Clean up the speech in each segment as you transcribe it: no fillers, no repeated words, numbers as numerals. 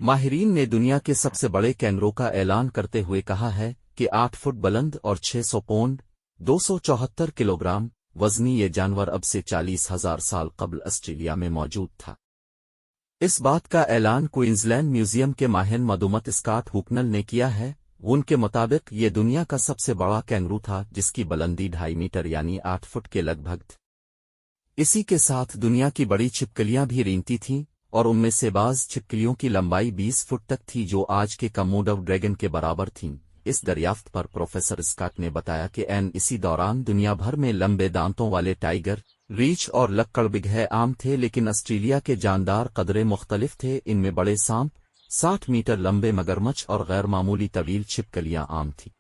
माहिरीन ने दुनिया के सबसे बड़े कैंगरू का ऐलान करते हुए कहा है कि 8 फुट बुलंद और 600 पौंड 274 किलोग्राम वजनी ये जानवर अब से 40,000 साल कबल ऑस्ट्रेलिया में मौजूद था। इस बात का ऐलान क्वींसलैंड म्यूजियम के माहिर मदुमत स्कॉट हुकनल ने किया है। उनके मुताबिक ये दुनिया का सबसे बड़ा कैंगरू था जिसकी बुलंदी 2.5 मीटर यानी 8 फुट के लगभग थी। इसी के साथ दुनिया की बड़ी छिपकलियां भी रेंगती थीं और उनमें से बाज छिपकलियों की लंबाई 20 फुट तक थी जो आज के कमोडो ड्रैगन के बराबर थीं। इस दरियाफ्त पर प्रोफेसर स्कॉट ने बताया कि इसी दौरान दुनिया भर में लंबे दांतों वाले टाइगर, रीछ और लक्कड़बिगहे आम थे, लेकिन ऑस्ट्रेलिया के जानदार कदरे मुख्तलिफ थे। इनमें बड़े सांप, 60 मीटर लंबे मगरमच्छ और गैर मामूली तवील छिपकलियां आम थीं।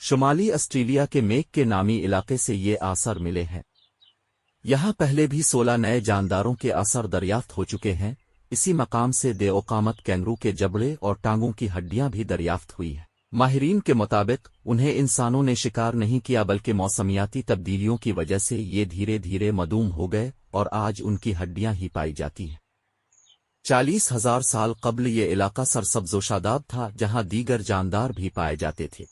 शुमाली ऑस्ट्रेलिया के मेक के नामी इलाके से ये आसार मिले हैं। यहाँ पहले भी 16 नए जानदारों के आसार दरियाफ्त हो चुके हैं। इसी मकाम से देओकामत कैंगरू के जबड़े और टांगों की हड्डियां भी दरियाफ्त हुई हैं। माहिरीन के मुताबिक उन्हें इंसानों ने शिकार नहीं किया बल्कि मौसमियाती तब्दीलियों की वजह से ये धीरे धीरे मदूम हो गए और आज उनकी हड्डियां ही पाई जाती हैं। 40,000 साल कबल ये इलाका सरसब्ज़ोशादाब था जहां दीगर जानदार भी पाए जाते थे।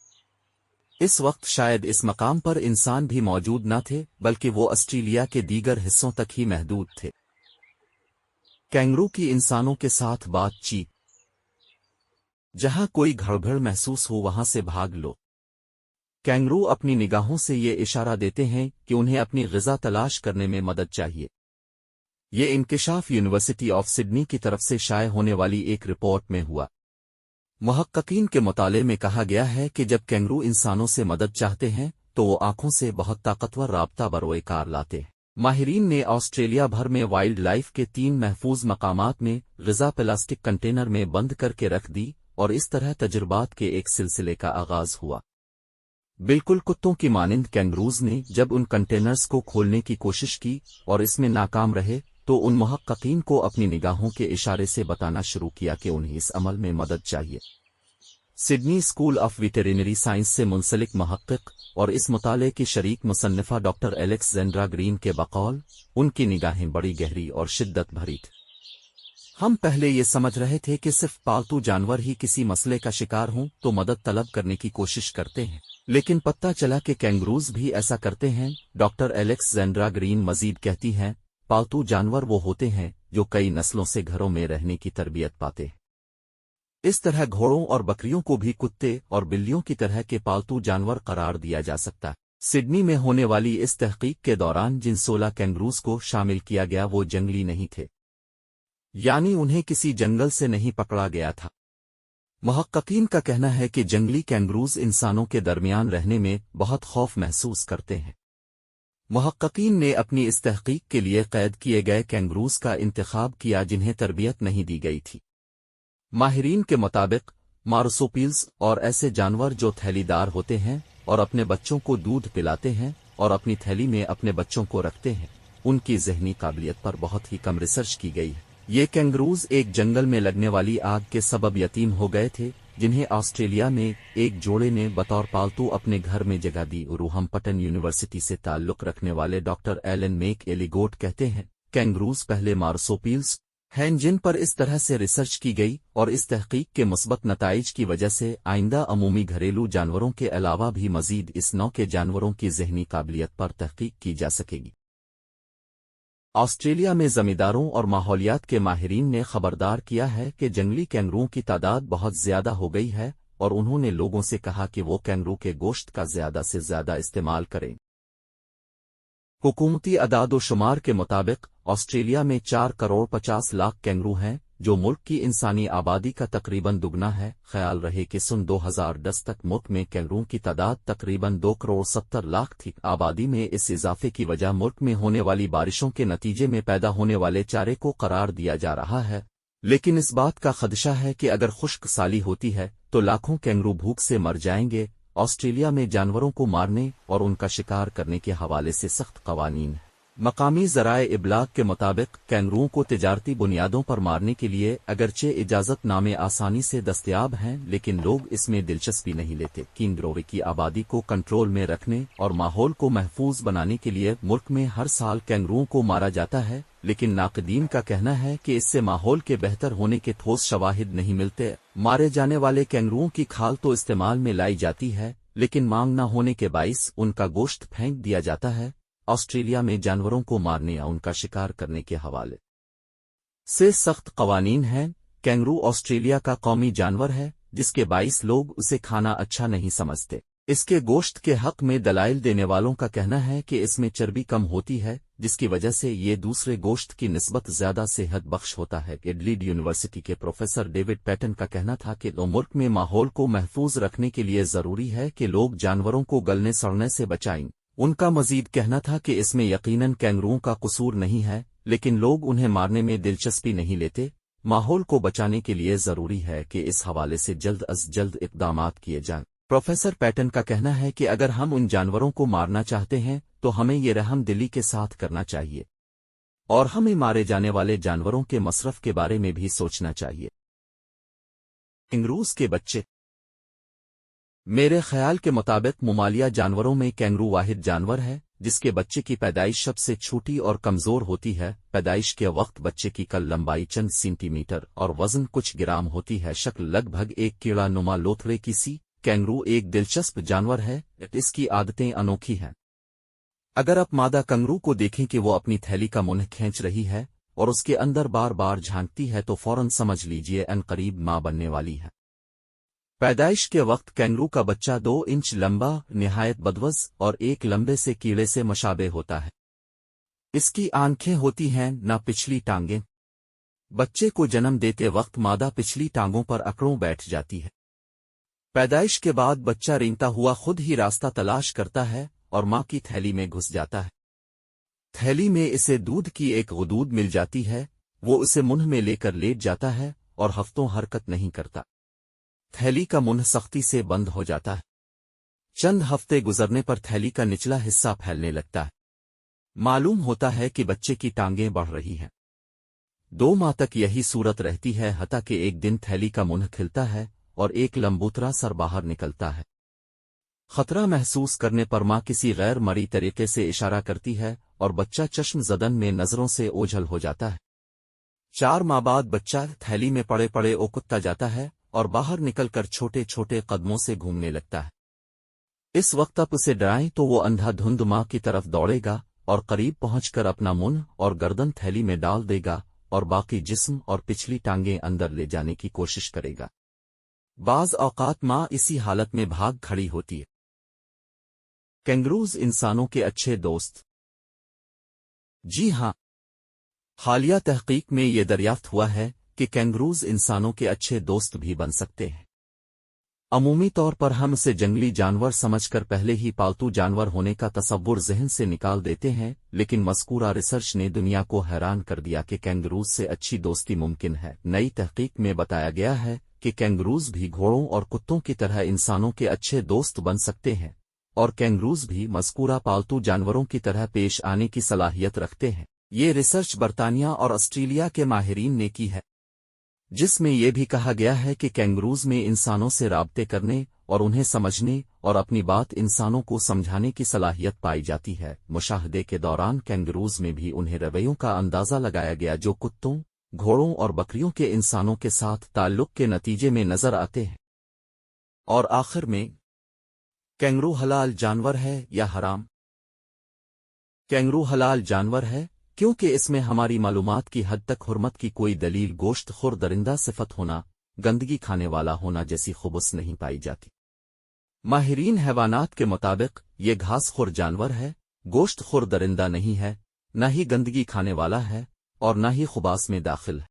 इस वक्त शायद इस मकाम पर इंसान भी मौजूद न थे बल्कि वो ऑस्ट्रेलिया के दीगर हिस्सों तक ही महदूद थे। कैंगरू की इंसानों के साथ बातचीत। जहां कोई गड़बड़ महसूस हो वहां से भाग लो। कैंगरू अपनी निगाहों से ये इशारा देते हैं कि उन्हें अपनी ग़िज़ा तलाश करने में मदद चाहिए। ये इंकिशाफ यूनिवर्सिटी ऑफ सिडनी की तरफ से शाये होने वाली एक रिपोर्ट में हुआ। मुहक्किकीन के मुताले में कहा गया है कि जब कैंगरू इंसानों से मदद चाहते हैं तो वो आंखों से बहुत ताकतवर राब्ता बरोए-कार लाते हैं। माहिरीन ने ऑस्ट्रेलिया भर में वाइल्ड लाइफ के 3 महफूज मकामात में ग़िज़ा प्लास्टिक कंटेनर में बंद करके रख दी और इस तरह तजुर्बात के एक सिलसिले का आगाज हुआ। बिल्कुल कुत्तों की मानिंद कैंगरूज ने जब उन कंटेनर्स को खोलने की कोशिश की और इसमें नाकाम रहे तो उन मुहक्किकीन को अपनी निगाहों के इशारे से बताना शुरू किया कि उन्हें इस अमल में मदद चाहिए। Sydney school of veterinary science से मुंसलिक मुहक्किक और इस मुताले की शरीक मुसन्निफा डॉक्टर एलेक्जेंड्रा ग्रीन के बकौल उनकी निगाहें बड़ी गहरी और शिद्दत भरी थी। हम पहले ये समझ रहे थे कि सिर्फ पालतू जानवर ही किसी मसले का शिकार हों तो मदद तलब करने की कोशिश करते हैं, लेकिन पता चला कि कैंगरूज भी ऐसा करते हैं। डॉक्टर एलेक्जेंड्रा ग्रीन मजीद कहती हैं, पालतू जानवर वो होते हैं जो कई नस्लों से घरों में रहने की तरबियत पाते हैं। इस तरह घोड़ों और बकरियों को भी कुत्ते और बिल्लियों की तरह के पालतू जानवर करार दिया जा सकता है। सिडनी में होने वाली इस तहकीक के दौरान जिन 16 कैंगरूज को शामिल किया गया वो जंगली नहीं थे, यानी उन्हें किसी जंगल से नहीं पकड़ा गया था। मुहक्किकीन का कहना है कि जंगली कैंगरूज इंसानों के दरमियान रहने में बहुत खौफ महसूस करते हैं। मुहक्किकीन ने अपनी इस तहकीक के लिए कैद किए गए कैंगरूज का इंतखाब किया जिन्हें तरबियत नहीं दी गई थी। माहिरीन के मुताबिक मार्सुपील्स और ऐसे जानवर जो थैलीदार होते हैं और अपने बच्चों को दूध पिलाते हैं और अपनी थैली में अपने बच्चों को रखते हैं, उनकी ज़हनी काबिलियत पर बहुत ही कम रिसर्च की गई है। ये कैंगरूज एक जंगल में लगने वाली आग के सबब यतीम हो गए थे, जिन्हें ऑस्ट्रेलिया में एक जोड़े ने बतौर पालतू अपने घर में जगह दी। रूहम्पटन यूनिवर्सिटी से ताल्लुक़ रखने वाले डॉक्टर एलन मेक एलिगोट कहते हैं, कैंगरूज पहले मार्सुपील्स हैं जिन पर इस तरह से रिसर्च की गई और इस तहकीक के मुस्बत नताइज की वजह से आइंदा अमूमी घरेलू जानवरों के अलावा भी मजीद इस नौ के जानवरों की ज़हनी काबिलियत पर तहकीक की जा सकेगी। ऑस्ट्रेलिया में जमींदारों और माहौलियात के माहिरीन ने खबरदार किया है कि जंगली कैंगरूओं की तादाद बहुत ज्यादा हो गई है और उन्होंने लोगों से कहा कि वो कैंगरू के गोश्त का ज्यादा से ज्यादा इस्तेमाल करें। हुकूमती अदाद-ओ-शुमार के मुताबिक ऑस्ट्रेलिया में 4 करोड़ 50 लाख कैंगरू हैं, जो मुल्क की इंसानी आबादी का तकरीबन दुगना है। ख्याल रहे कि सन 2010 तक मुल्क में कैंगरूओं की तादाद तकरीबन 2 करोड़ 70 लाख थी। आबादी में इस इजाफे की वजह मुल्क में होने वाली बारिशों के नतीजे में पैदा होने वाले चारे को करार दिया जा रहा है, लेकिन इस बात का खदशा है कि अगर खुश्क साली होती है तो लाखों कैंगरू भूख से मर जाएंगे। ऑस्ट्रेलिया में जानवरों को मारने और उनका शिकार करने के हवाले से सख्त कवानीन है। मकामी ज़राए इबलाग के मुताबिक कैंगरूओं को तिजारती बुनियादों पर मारने के लिए अगरचे इजाज़तनामे आसानी से दस्तयाब हैं, लेकिन लोग इसमें दिलचस्पी नहीं लेते। कैंगरू की आबादी को कंट्रोल में रखने और माहौल को महफूज बनाने के लिए मुल्क में हर साल कैंगरूओं को मारा जाता है, لیکن ناقدین کا کہنا ہے کہ اس سے ماحول کے بہتر ہونے کے ٹھوس شواہد نہیں ملتے۔ مارے جانے والے کینگروؤں کی کھال تو استعمال میں لائی جاتی ہے، لیکن مانگ نہ ہونے کے باعث ان کا گوشت پھینک دیا جاتا ہے۔ آسٹریلیا میں جانوروں کو مارنے یا ان کا شکار کرنے کے حوالے سے سخت قوانین ہیں۔ کینگرو آسٹریلیا کا قومی جانور ہے، جس کے باعث لوگ اسے کھانا اچھا نہیں سمجھتے۔ اس کے گوشت کے حق میں دلائل دینے والوں کا کہنا ہے کہ اس میں چربی کم ہوتی ہے، جس کی وجہ سے یہ دوسرے گوشت کی نسبت زیادہ صحت بخش ہوتا ہے۔ ایڈلیڈ یونیورسٹی کے پروفیسر ڈیوڈ پیٹن کا کہنا تھا کہ ملک میں ماحول کو محفوظ رکھنے کے لیے ضروری ہے کہ لوگ جانوروں کو گلنے سڑنے سے بچائیں۔ ان کا مزید کہنا تھا کہ اس میں یقیناً کینگروؤں کا قصور نہیں ہے، لیکن لوگ انہیں مارنے میں دلچسپی نہیں لیتے۔ ماحول کو بچانے کے لیے ضروری ہے کہ اس حوالے سے جلد از جلد اقدامات کیے جائیں۔ پروفیسر پیٹن کا کہنا ہے کہ اگر ہم ان جانوروں کو مارنا چاہتے ہیں تو ہمیں یہ رحم دلی کے ساتھ کرنا چاہیے، اور ہمیں مارے جانے والے جانوروں کے مصرف کے بارے میں بھی سوچنا چاہیے۔ کینگروز کے بچے۔ میرے خیال کے مطابق ممالیہ جانوروں میں کینگرو واحد جانور ہے جس کے بچے کی پیدائش سب سے چھوٹی اور کمزور ہوتی ہے۔ پیدائش کے وقت بچے کی کل لمبائی چند سینٹی میٹر اور وزن کچھ گرام ہوتی ہے۔ شکل لگ بھگ ایک کیڑا نما لوتھڑے کی سی۔ کینگرو ایک دلچسپ جانور ہے، اس کی عادتیں انوکھی ہیں۔ اگر آپ مادہ کنگرو کو دیکھیں کہ وہ اپنی تھیلی کا منہ کھینچ رہی ہے اور اس کے اندر بار بار جھانکتی ہے تو فوراً سمجھ لیجئے ان قریب ماں بننے والی ہے۔ پیدائش کے وقت کینگرو کا بچہ 2 انچ لمبا، نہایت بدوز اور ایک لمبے سے کیڑے سے مشابہ ہوتا ہے۔ اس کی آنکھیں ہوتی ہیں، نہ پچھلی ٹانگیں۔ بچے کو جنم دیتے وقت مادہ پچھلی ٹانگوں پر اکڑوں بیٹھ جاتی ہے۔ پیدائش کے بعد بچہ رینگتا ہوا خود ہی راستہ تلاش کرتا ہے اور ماں کی تھیلی میں گھس جاتا ہے۔ تھیلی میں اسے دودھ کی ایک غدود مل جاتی ہے، وہ اسے منہ میں لے کر لیٹ جاتا ہے اور ہفتوں حرکت نہیں کرتا۔ تھیلی کا منہ سختی سے بند ہو جاتا ہے۔ چند ہفتے گزرنے پر تھیلی کا نچلا حصہ پھیلنے لگتا ہے۔ معلوم ہوتا ہے کہ بچے کی ٹانگیں بڑھ رہی ہیں۔ 2 ماہ تک یہی صورت رہتی ہے، حتیٰ کہ ایک دن تھیلی کا منہ کھلتا ہے اور ایک لمبوترا سر باہر نکلتا ہے۔ خطرہ محسوس کرنے پر ماں کسی غیر مرئی طریقے سے اشارہ کرتی ہے اور بچہ چشم زدن میں نظروں سے اوجھل ہو جاتا ہے۔ 4 ماہ بعد بچہ تھیلی میں پڑے پڑے اوکتا جاتا ہے اور باہر نکل کر چھوٹے چھوٹے قدموں سے گھومنے لگتا ہے۔ اس وقت آپ اسے ڈرائیں تو وہ اندھا دھند ماں کی طرف دوڑے گا اور قریب پہنچ کر اپنا منہ اور گردن تھیلی میں ڈال دے گا اور باقی جسم اور پچھلی ٹانگیں اندر لے جانے کی کوشش کرے گا۔ بعض اوقات ماں اسی حالت میں بھاگ کھڑی ہوتی ہے۔ کینگروز انسانوں کے اچھے دوست۔ جی ہاں، حالیہ تحقیق میں یہ دریافت ہوا ہے کہ کینگروز انسانوں کے اچھے دوست بھی بن سکتے ہیں۔ عمومی طور پر ہم اسے جنگلی جانور سمجھ کر پہلے ہی پالتو جانور ہونے کا تصور ذہن سے نکال دیتے ہیں، لیکن مذکورہ ریسرچ نے دنیا کو حیران کر دیا کہ کینگروز سے اچھی دوستی ممکن ہے۔ نئی تحقیق میں بتایا گیا ہے کہ کینگروز بھی گھوڑوں اور کتوں کی طرح انسانوں کے اچھے دوست بن سکتے ہیں، اور کینگروز بھی مذکورہ پالتو جانوروں کی طرح پیش آنے کی صلاحیت رکھتے ہیں۔ یہ ریسرچ برطانیہ اور آسٹریلیا کے ماہرین نے کی ہے، جس میں یہ بھی کہا گیا ہے کہ کینگروز میں انسانوں سے رابطے کرنے اور انہیں سمجھنے اور اپنی بات انسانوں کو سمجھانے کی صلاحیت پائی جاتی ہے۔ مشاہدے کے دوران کینگروز میں بھی انہیں رویوں کا اندازہ لگایا گیا جو کتوں، گھوڑوں اور بکریوں کے انسانوں کے ساتھ تعلق کے نتیجے میں نظر آتے ہیں۔ اور آخر میں، کینگرو حلال جانور ہے یا حرام؟ کینگرو حلال جانور ہے کیونکہ اس میں ہماری معلومات کی حد تک حرمت کی کوئی دلیل گوشت خور درندہ صفت ہونا، گندگی کھانے والا ہونا جیسی خبث نہیں پائی جاتی۔ ماہرین حیوانات کے مطابق یہ گھاس خور جانور ہے، گوشت خور درندہ نہیں ہے، نہ ہی گندگی کھانے والا ہے اور نہ ہی خباث میں داخل ہے۔